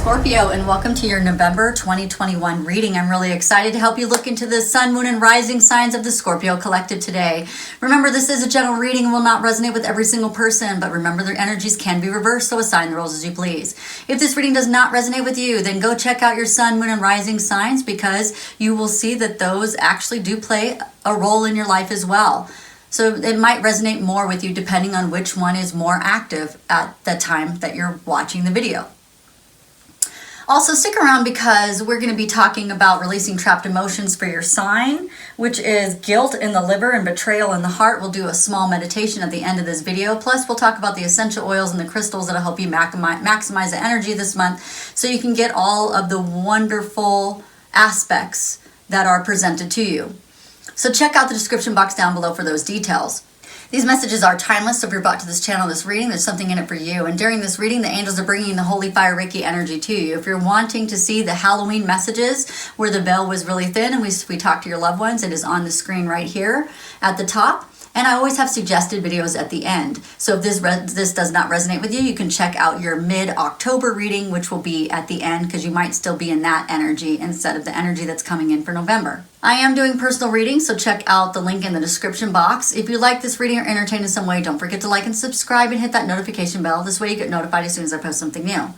Scorpio, and welcome to your November 2021 reading. I'm really excited to help you look into the sun, moon, and rising signs of the Scorpio collective today. Remember, this is a general reading and will not resonate with every single person, but remember their energies can be reversed, so assign the roles as you please. If this reading does not resonate with you, then go check out your sun, moon, and rising signs, because you will see that those actually do play a role in your life as well. So it might resonate more with you depending on which one is more active at the time that you're watching the video. Also, stick around because we're going to be talking about releasing trapped emotions for your sign, which is guilt in the liver and betrayal in the heart. We'll do a small meditation at the end of this video. Plus, we'll talk about the essential oils and the crystals that'll help you maximize the energy this month so you can get all of the wonderful aspects that are presented to you. So check out the description box down below for those details. These messages are timeless, so if you're brought to this channel, this reading, there's something in it for you. And during this reading, the angels are bringing the Holy Fire Reiki energy to you. If you're wanting to see the Halloween messages where the veil was really thin and we talk to your loved ones, it is on the screen right here at the top. And I always have suggested videos at the end. So if this does not resonate with you, you can check out your mid-October reading, which will be at the end, because you might still be in that energy instead of the energy that's coming in for November. I am doing personal readings, so check out the link in the description box. If you like this reading or entertained in some way, don't forget to like and subscribe and hit that notification bell. This way you get notified as soon as I post something new.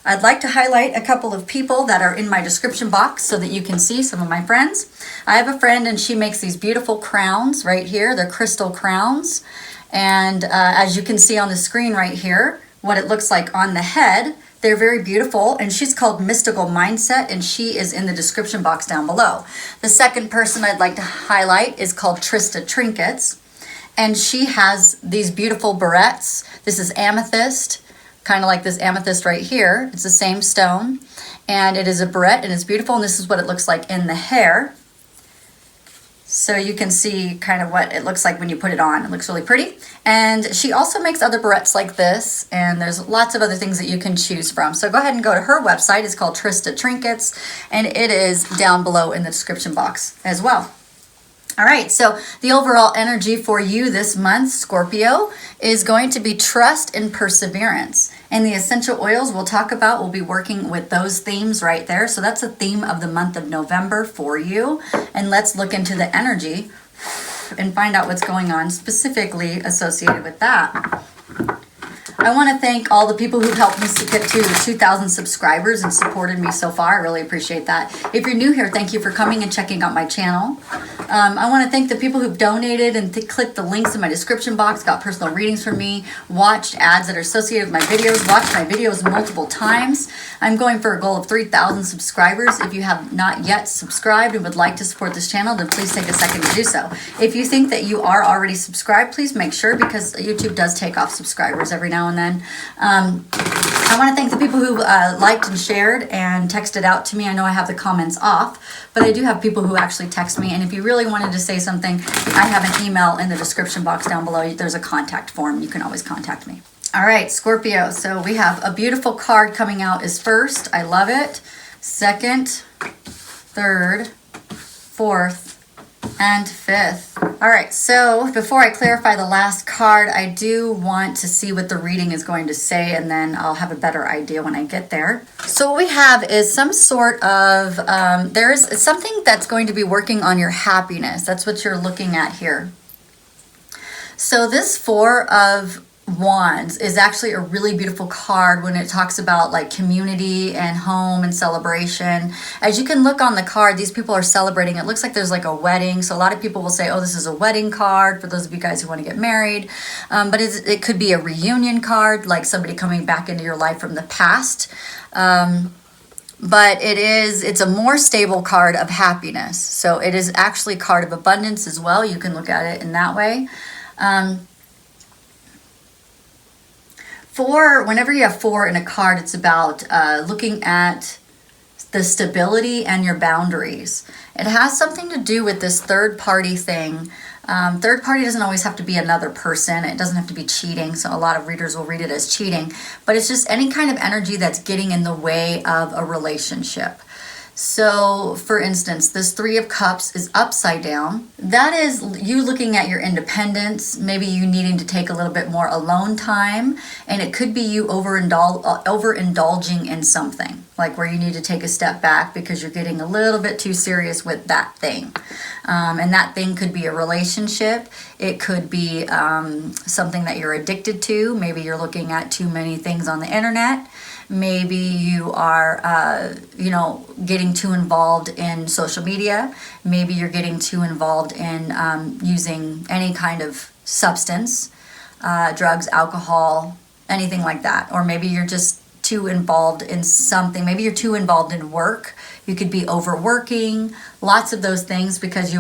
I'd like to highlight a couple of people that are in my description box so that you can see some of my friends. I have a friend and she makes these beautiful crowns right here. They're crystal crowns. And as you can see on the screen right here, what it looks like on the head, they're very beautiful. And she's called Mystical Mindset, and she is in the description box down below. The second person I'd like to highlight is called Trista Trinkets. And she has these beautiful barrettes. This is amethyst. Kind of like this amethyst right here. It's the same stone, and it is a barrette, and it's beautiful, and this is what it looks like in the hair. So you can see kind of what it looks like when you put it on. It looks really pretty. And she also makes other barrettes like this, and there's lots of other things that you can choose from. So go ahead and go to her website. It's called Trista Trinkets, and it is down below in the description box as well. All right, so the overall energy for you this month, Scorpio, is going to be trust and perseverance. And the essential oils we'll talk about, we'll be working with those themes right there. So that's a theme of the month of November for you. And let's look into the energy and find out what's going on specifically associated with that. I want to thank all the people who helped me get to 2,000 subscribers and supported me so far. I really appreciate that. If you're new here, thank you for coming and checking out my channel. I want to thank the people who've donated and clicked the links in my description box, got personal readings from me, watched ads that are associated with my videos, watched my videos multiple times. I'm going for a goal of 3,000 subscribers. If you have not yet subscribed and would like to support this channel, then please take a second to do so. If you think that you are already subscribed, please make sure, because YouTube does take off subscribers every now and then. I want to thank the people who liked and shared and texted out to me. I know I have the comments off, but I do have people who actually text me. And if you really wanted to say something, I have an email in the description box down below. There's a contact form. You can always contact me. All right, Scorpio. So we have a beautiful card coming out is first. I love it. Second, third, fourth, and fifth. All right, so before I clarify the last card, I do want to see what the reading is going to say, and then I'll have a better idea when I get there. So what we have is some sort of, there's something that's going to be working on your happiness. That's what you're looking at here. So this Four of Wands is actually a really beautiful card when it talks about like community and home and celebration. As you can look on the card, these people are celebrating. It looks like there's like a wedding. So a lot of people will say, oh, this is a wedding card for those of you guys who want to get married. But it could be a reunion card, like somebody coming back into your life from the past. But it's a more stable card of happiness. So it is actually a card of abundance as well. You can look at it in that way. Whenever you have four in a card, it's about looking at the stability and your boundaries. It has something to do with this third party thing. Third party doesn't always have to be another person. It doesn't have to be cheating. So a lot of readers will read it as cheating, but it's just any kind of energy that's getting in the way of a relationship. So, for instance, this Three of Cups is upside down. That is you looking at your independence, maybe you needing to take a little bit more alone time, and it could be you overindulging in something, like where you need to take a step back because you're getting a little bit too serious with that thing. And that thing could be a relationship. It could be something that you're addicted to. Maybe you're looking at too many things on the internet. Maybe you are, getting too involved in social media. Maybe you're getting too involved in using any kind of substance, drugs, alcohol, anything like that. Or maybe you're just too involved in something. Maybe you're too involved in work. You could be overworking, lots of those things, because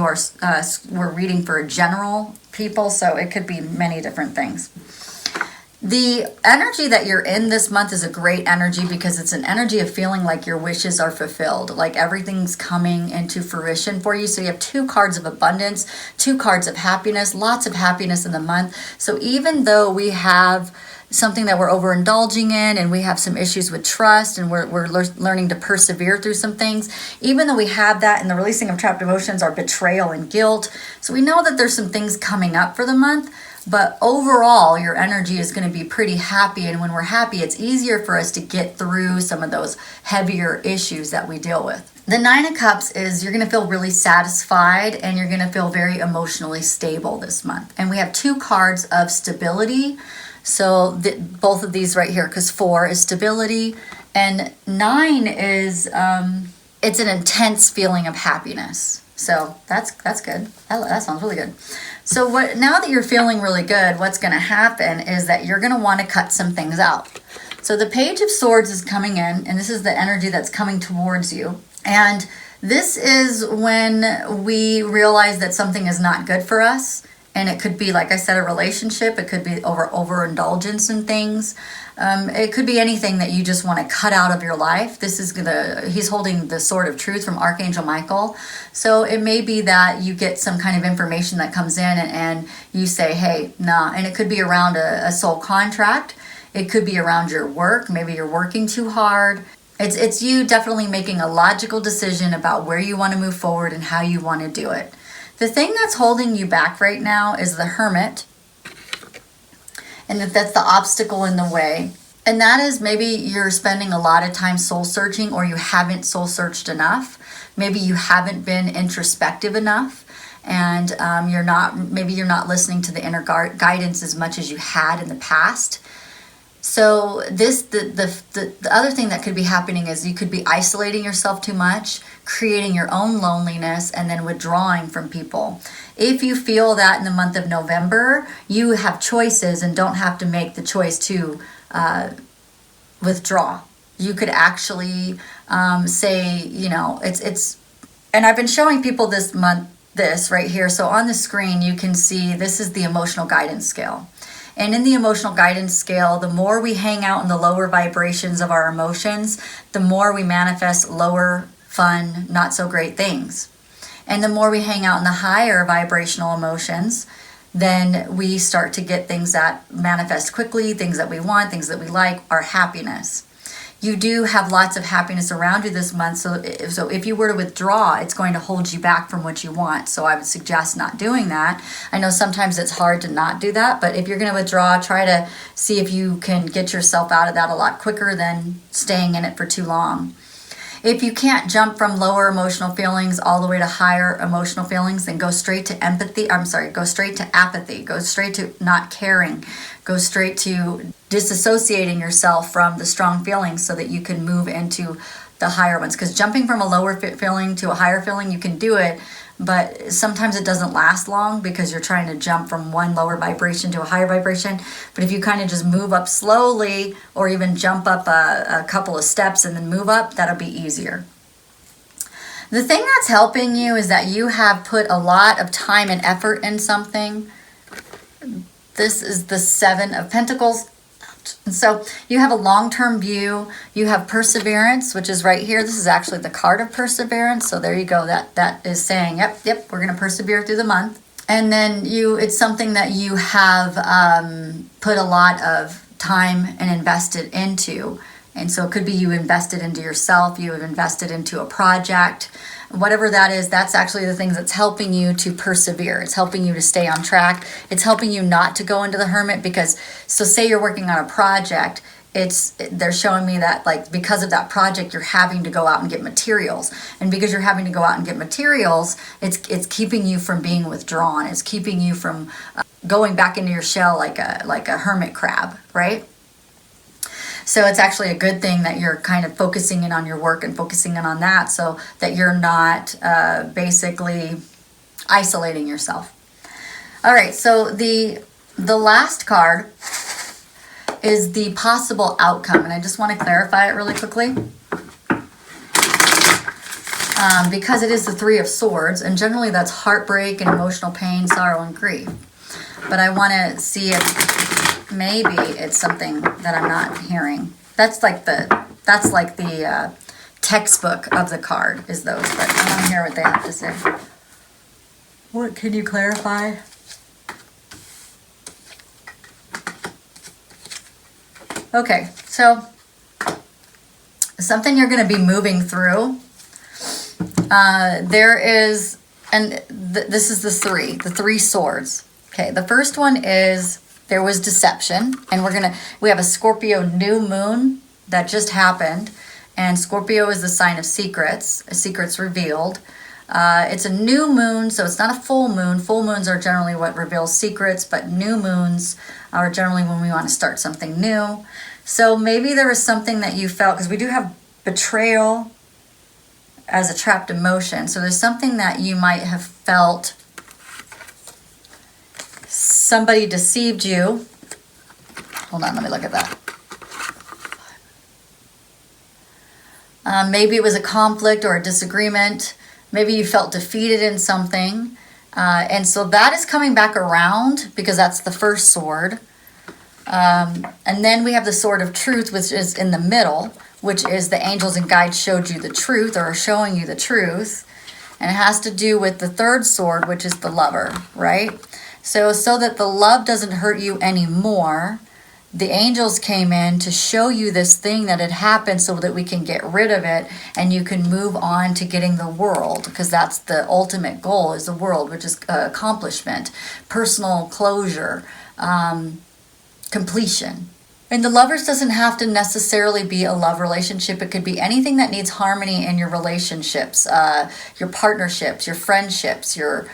we're reading for general people, so it could be many different things. The energy that you're in this month is a great energy because it's an energy of feeling like your wishes are fulfilled, like everything's coming into fruition for you. So you have 2 cards of abundance, 2 cards of happiness, lots of happiness in the month. So even though we have something that we're overindulging in and we have some issues with trust and we're learning to persevere through some things, even though we have that, and the releasing of trapped emotions are betrayal and guilt. So we know that there's some things coming up for the month. But overall, your energy is going to be pretty happy. And when we're happy, it's easier for us to get through some of those heavier issues that we deal with. The 9 of Cups is you're going to feel really satisfied and you're going to feel very emotionally stable this month. And we have 2 cards of stability. So both of these right here, because 4 is stability and 9 is, it's an intense feeling of happiness. So that's good. That sounds really good. So now that you're feeling really good, what's going to happen is that you're going to want to cut some things out. So the Page of Swords is coming in, and this is the energy that's coming towards you. And this is when we realize that something is not good for us. And it could be, like I said, a relationship. It could be overindulgence in things. It could be anything that you just want to cut out of your life. He's holding the Sword of Truth from Archangel Michael. So it may be that you get some kind of information that comes in and you say, hey, nah. And it could be around a soul contract. It could be around your work. Maybe you're working too hard. It's you definitely making a logical decision about where you want to move forward and how you want to do it. The thing that's holding you back right now is the Hermit. And that's the obstacle in the way. And that is maybe you're spending a lot of time soul searching, or you haven't soul searched enough. Maybe you haven't been introspective enough. And you're not listening to the inner guidance as much as you had in the past. So the other thing that could be happening is you could be isolating yourself too much, creating your own loneliness, and then withdrawing from people. If you feel that in the month of November, you have choices and don't have to make the choice to withdraw. You could actually say, it's, and I've been showing people this month this right here. So on the screen, you can see this is the emotional guidance scale. And in the emotional guidance scale, the more we hang out in the lower vibrations of our emotions, the more we manifest lower, fun, not so great things. And the more we hang out in the higher vibrational emotions, then we start to get things that manifest quickly, things that we want, things that we like, our happiness. You do have lots of happiness around you this month, so if you were to withdraw, it's going to hold you back from what you want. So I would suggest not doing that. I know sometimes it's hard to not do that, but if you're going to withdraw, try to see if you can get yourself out of that a lot quicker than staying in it for too long. If you can't jump from lower emotional feelings all the way to higher emotional feelings, then go straight to go straight to apathy, go straight to not caring, go straight to disassociating yourself from the strong feelings so that you can move into the higher ones. Because jumping from a lower feeling to a higher feeling, you can do it, but sometimes it doesn't last long because you're trying to jump from one lower vibration to a higher vibration. But if you kind of just move up slowly, or even jump up a couple of steps and then move up, that'll be easier. The thing that's helping you is that you have put a lot of time and effort in something. This is the 7 of Pentacles. And so you have a long-term view. You have perseverance, which is right here. This is actually the card of perseverance. So there you go. That is saying, yep, we're going to persevere through the month. And then it's something that you have put a lot of time and invested into. And so it could be you invested into yourself, you have invested into a project, whatever that is. That's actually the things that's helping you to persevere. It's helping you to stay on track. It's helping you not to go into the hermit because, so say you're working on a project, they're showing me that like because of that project you're having to go out and get materials, and because you're having to go out and get materials, it's keeping you from being withdrawn. It's keeping you from going back into your shell like a hermit crab, right? So it's actually a good thing that you're kind of focusing in on your work and focusing in on that, so that you're not basically isolating yourself. All right, so the last card is the possible outcome, and I just want to clarify it really quickly. Because it is the Three of Swords, and generally that's heartbreak and emotional pain, sorrow, and grief. But I want to see if maybe it's something that I'm not hearing. That's like the textbook of the card is those, but I want to hear what they have to say. What can you clarify? Okay, so something you're going to be moving through. There is, and this is the three swords. Okay, the first one is there was deception, and we have a Scorpio new moon that just happened, and Scorpio is the sign of secrets, secrets revealed. It's a new moon, so it's not a full moon. Full moons are generally what reveals secrets, but new moons are generally when we want to start something new. So maybe there was something that you felt, because we do have betrayal as a trapped emotion. So there's something that you might have felt. Somebody deceived you. Hold on, let me look at that. Maybe it was a conflict or a disagreement. Maybe you felt defeated in something. And so that is coming back around because that's the first sword. And then we have the sword of truth, which is in the middle, which is the angels and guides showed you the truth or are showing you the truth. And it has to do with the third sword, which is the lover, right? So that the love doesn't hurt you anymore, the angels came in to show you this thing that had happened so that we can get rid of it and you can move on to getting the world, because that's the ultimate goal, is the world, which is accomplishment, personal closure, completion. And the lovers doesn't have to necessarily be a love relationship. It could be anything that needs harmony in your relationships, your partnerships, your friendships, your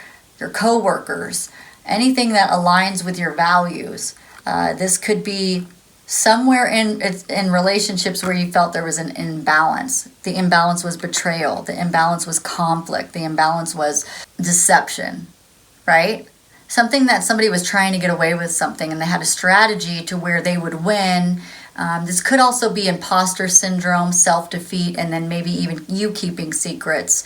co-workers, anything that aligns with your values. This could be somewhere in relationships where you felt there was an imbalance. The imbalance was betrayal. The imbalance was conflict. The imbalance was deception, right? Something that somebody was trying to get away with something and they had a strategy to where they would win. This could also be imposter syndrome, self-defeat, and then maybe even you keeping secrets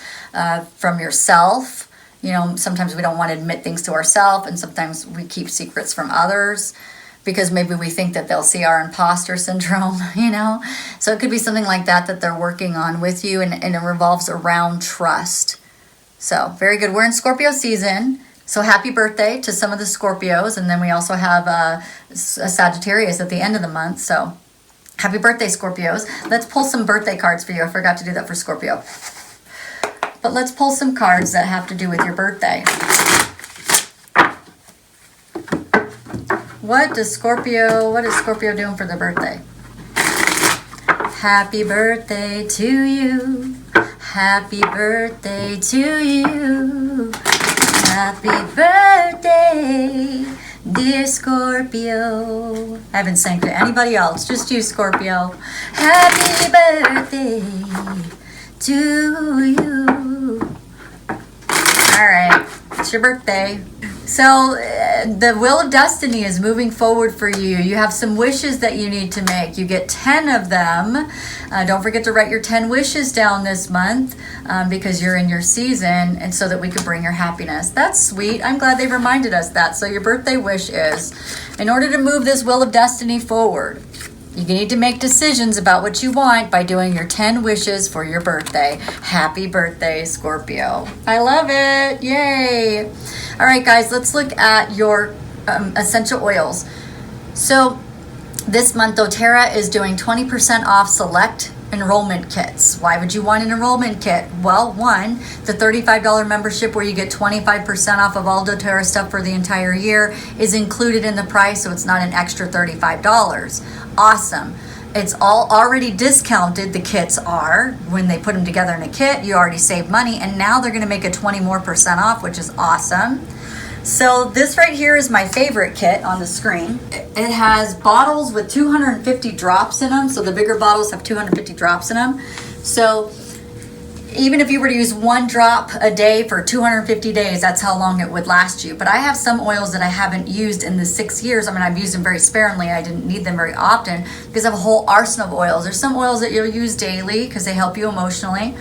from yourself. You know, sometimes we don't want to admit things to ourselves, and sometimes we keep secrets from others because maybe we think that they'll see our imposter syndrome, you know. So it could be something like that they're working on with you, and it revolves around trust. So very good. We're in Scorpio season. So happy birthday to some of the Scorpios. And then we also have a Sagittarius at the end of the month. So happy birthday, Scorpios. Let's pull some birthday cards for you. I forgot to do that for Scorpio. But let's pull some cards that have to do with your birthday. What is Scorpio doing for their birthday? Happy birthday to you. Happy birthday to you. Happy birthday, dear Scorpio. I haven't sang to anybody else, just you, Scorpio. Happy birthday to you. All right, it's your birthday. So the wheel of destiny is moving forward for you. You have some wishes that you need to make. You get 10 of them. Don't forget to write your 10 wishes down this month because you're in your season, and so that we could bring your happiness. That's sweet. I'm glad they reminded us that. So your birthday wish is, in order to move this wheel of destiny forward, you need to make decisions about what you want by doing your 10 wishes for your birthday. Happy birthday, Scorpio. I love it. Yay. All right, guys, let's look at your essential oils. So This month, doTERRA is doing 20% off select enrollment kits. Why would you want an enrollment kit? Well, one, the $35 membership where you get 25% off of all doTERRA stuff for the entire year is included in the price, so it's not an extra $35. Awesome. It's all already discounted. The kits are, when they put them together in a kit, you already save money, and now they're going to make a 20% more off, which is awesome. So this right here is my favorite kit on the screen. It has bottles with 250 drops in them. So the bigger bottles have 250 drops in them. So even if you were to use 1 drop a day for 250 days, that's how long it would last you. But I have some oils that I haven't used in the 6 years. I mean, I've used them very sparingly. I didn't need them very often because I have a whole arsenal of oils. There's some oils that you'll use daily because they help you emotionally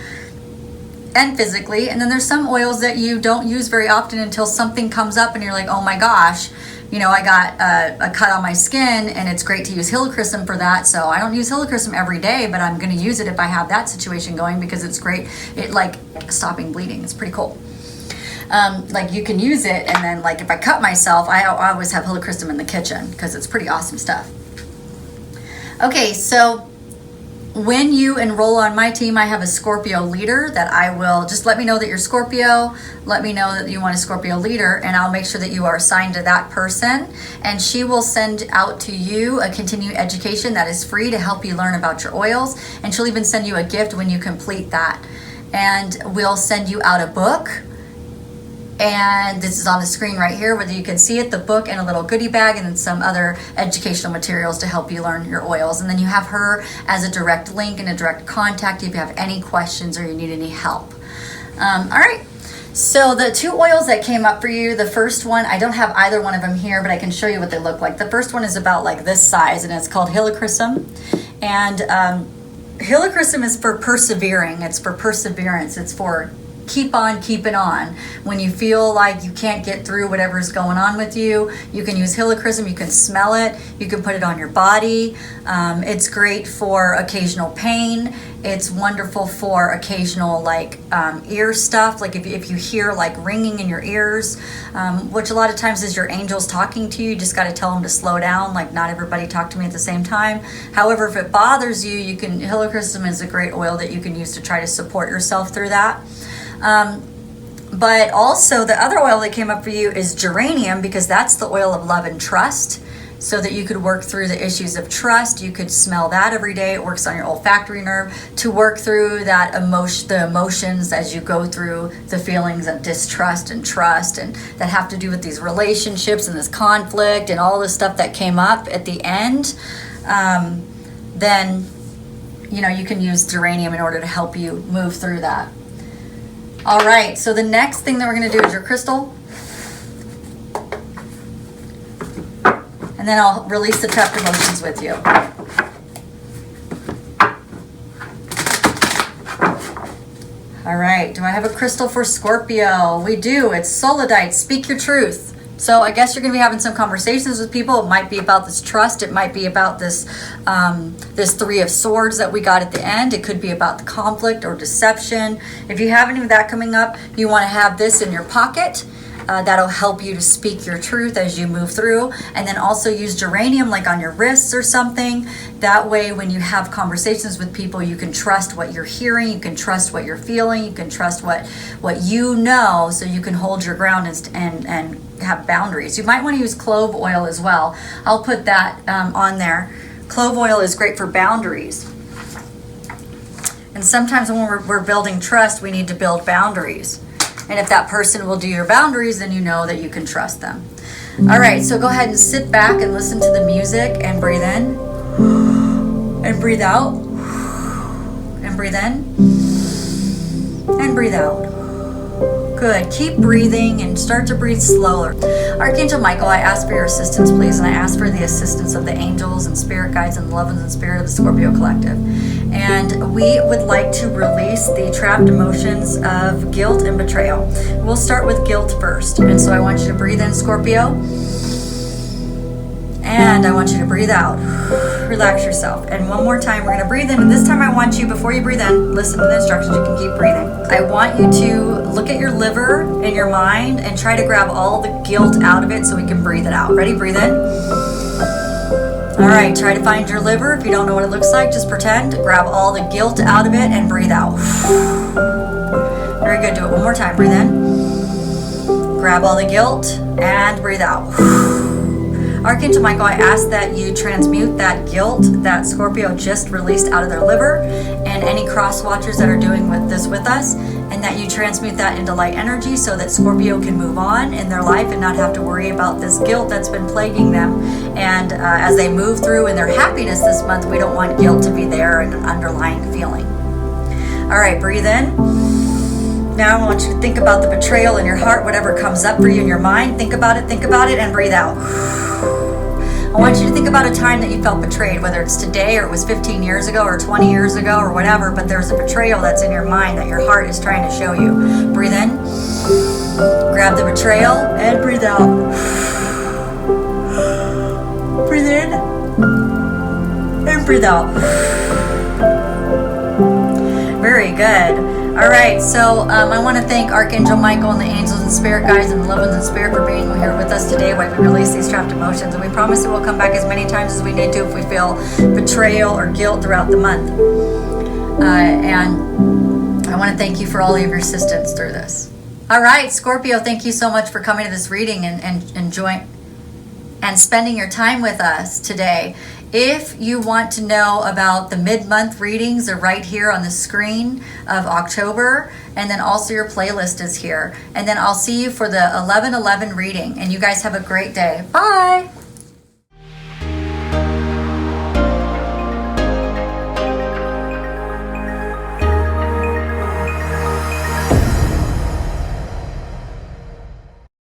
and physically, and then there's some oils that you don't use very often until something comes up and you're like, oh my gosh, you know, I got a cut on my skin, and it's great to use Helichrysum for that. So I don't use Helichrysum every day, but I'm going to use it if I have that situation going because it's great. It like stopping bleeding. It's pretty cool. Like you can use it, and then like if I cut myself, I always have Helichrysum in the kitchen because it's pretty awesome stuff. Okay, so when you enroll on my team, I have a Scorpio leader that I will just let me know that you're Scorpio. Let me know that you want a Scorpio leader, and I'll make sure that you are assigned to that person. And she will send out to you a continuing education that is free to help you learn about your oils. And she'll even send you a gift when you complete that. And we'll send you out a book. And this is on the screen right here, whether you can see it, the book and a little goodie bag, and then some other educational materials to help you learn your oils. And then you have her as a direct link and a direct contact if you have any questions or you need any help. All right. So the 2 oils that came up for you, the first one, I don't have either one of them here, but I can show you what they look like. The first one is about like this size, and it's called Helichrysum. And Helichrysum is for persevering. It's for perseverance. It's for keep on keeping on. When you feel like you can't get through whatever's going on with you, you can use Helichrysum. You can smell it. You can put it on your body. It's great for occasional pain. It's wonderful for occasional like ear stuff. Like if you hear like ringing in your ears, which a lot of times is your angels talking to you. You just got to tell them to slow down. Like not everybody talk to me at the same time. However, if it bothers you, Helichrysum is a great oil that you can use to try to support yourself through that. But also the other oil that came up for you is geranium, because that's the oil of love and trust, so that you could work through the issues of trust. You could smell that every day. It works on your olfactory nerve to work through that the emotions as you go through the feelings of distrust and trust, and that have to do with these relationships and this conflict and all this stuff that came up at the end. Then, you know, you can use geranium in order to help you move through that. All right, so the next thing that we're going to do is your crystal. And then I'll release the trapped emotions with you. All right, do I have a crystal for Scorpio? We do. It's solidite. Speak your truth. So I guess you're going to be having some conversations with people. It might be about this trust. It might be about this this 3 of Swords that we got at the end. It could be about the conflict or deception. If you have any of that coming up, you want to have this in your pocket. That'll help you to speak your truth as you move through. And then also use geranium like on your wrists or something. That way when you have conversations with people, you can trust what you're hearing, you can trust what you're feeling, you can trust what you know, so you can hold your ground and have boundaries. You might want to use clove oil as well. I'll put that on there. Clove oil is great for boundaries. And sometimes when we're building trust, we need to build boundaries. And if that person will do your boundaries, then you know that you can trust them. All right, so go ahead and sit back and listen to the music and breathe in and breathe out and breathe in and breathe out. Good. Keep breathing and start to breathe slower. Archangel Michael, I ask for your assistance, please, and I ask for the assistance of the angels and spirit guides and the love and spirit of the Scorpio Collective. And we would like to release the trapped emotions of guilt and betrayal. We'll start with guilt first. And so I want you to breathe in, Scorpio. And I want you to breathe out. Relax yourself. And one more time, we're going to breathe in. And this time I want you, before you breathe in, listen to the instructions. You can keep breathing. I want you to look at your liver and your mind and try to grab all the guilt out of it so we can breathe it out. Ready? Breathe in. All right, try to find your liver. If you don't know what it looks like, just pretend. Grab all the guilt out of it and breathe out. Very good. Do it one more time. Breathe in. Grab all the guilt and breathe out. Archangel Michael, I ask that you transmute that guilt that Scorpio just released out of their liver and any cross watchers that are doing this with us, and that you transmute that into light energy so that Scorpio can move on in their life and not have to worry about this guilt that's been plaguing them. And as they move through in their happiness this month, we don't want guilt to be there and an underlying feeling. All right, breathe in. Now I want you to think about the betrayal in your heart, whatever comes up for you in your mind. Think about it, and breathe out. I want you to think about a time that you felt betrayed, whether it's today or it was 15 years ago or 20 years ago or whatever, but there's a betrayal that's in your mind that your heart is trying to show you. Breathe in, grab the betrayal, and breathe out. Breathe in, and breathe out. Very good. All right, so I want to thank Archangel Michael and the angels and spirit guides and the loved ones in spirit for being here with us today while we release these trapped emotions. And we promise that we'll come back as many times as we need to if we feel betrayal or guilt throughout the month. And I want to thank you for all of your assistance through this. All right, Scorpio, thank you so much for coming to this reading and enjoying and spending your time with us today. If you want to know about the mid-month readings, they're right here on the screen of October, and then also your playlist is here. And then I'll see you for the 11/11 reading, and you guys have a great day. Bye!